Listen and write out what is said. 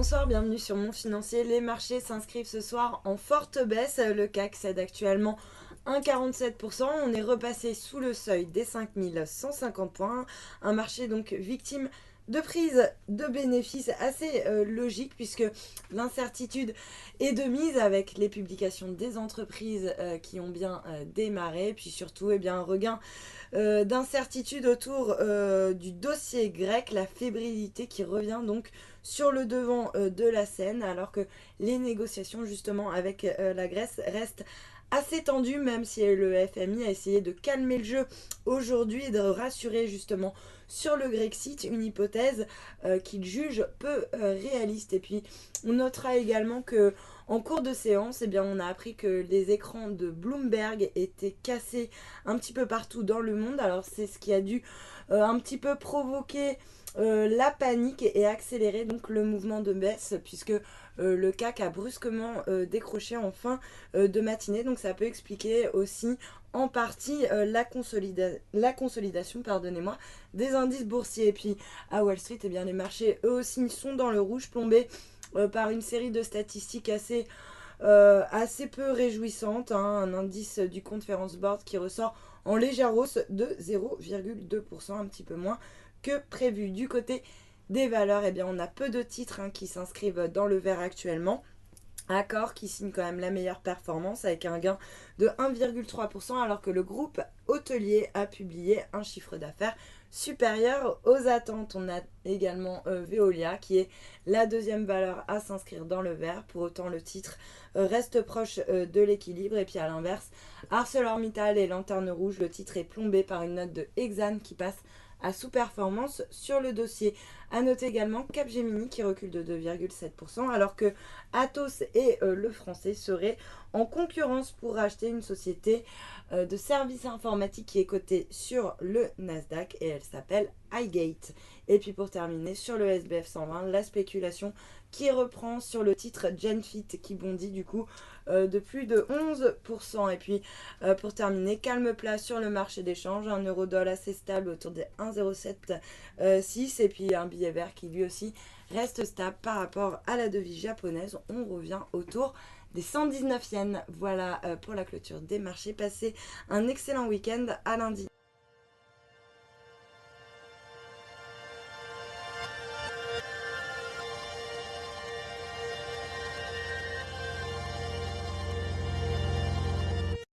Bonsoir, bienvenue sur Mon Financier. Les marchés s'inscrivent ce soir en forte baisse. Le CAC cède actuellement 1,47%. On est repassé sous le seuil des 5150 points. Un marché donc victime de prise de bénéfices assez logique puisque l'incertitude est de mise avec les publications des entreprises qui ont bien démarré. Puis surtout un regain d'incertitude autour du dossier grec, la fébrilité qui revient donc sur le devant de la scène alors que les négociations justement avec la Grèce restent assez tendues, même si le FMI a essayé de calmer le jeu aujourd'hui et de rassurer justement sur le Grexit, une hypothèse qu'il juge peu réaliste. Et puis on notera également que en cours de séance, on a appris que les écrans de Bloomberg étaient cassés un petit peu partout dans le monde. Alors c'est ce qui a dû un petit peu provoquer la panique et accélérer donc le mouvement de baisse puisque le CAC a brusquement décroché en fin de matinée. Donc ça peut expliquer aussi en partie la consolidation des indices boursiers. Et puis à Wall Street, les marchés eux aussi sont dans le rouge, plombés par une série de statistiques assez peu réjouissantes. Un indice du Conference Board qui ressort en légère hausse de 0,2%, un petit peu moins que prévu. Du côté des valeurs, on a peu de titres qui s'inscrivent dans le vert actuellement. Accor qui signe quand même la meilleure performance avec un gain de 1,3% alors que le groupe hôtelier a publié un chiffre d'affaires supérieur aux attentes. On a également Veolia qui est la deuxième valeur à s'inscrire dans le vert. Pour autant le titre reste proche de l'équilibre. Et puis à l'inverse, ArcelorMittal et Lanterne Rouge, le titre est plombé par une note de Exane qui passe à sous-performance sur le dossier. A noter également Capgemini qui recule de 2,7% alors que Atos et le français seraient en concurrence pour racheter une société de services informatiques qui est cotée sur le Nasdaq et elle s'appelle Highgate. Et puis pour terminer sur le SBF 120, la spéculation qui reprend sur le titre Genfit qui bondit du coup de plus de 11%. Et puis pour terminer, calme plat sur le marché d'échange, un euro-dollar assez stable autour des 1,076 et puis un billet vert qui lui aussi reste stable par rapport à la devise japonaise. On revient autour des 119 yens. Voilà pour la clôture des marchés. Passez un excellent week-end, à lundi.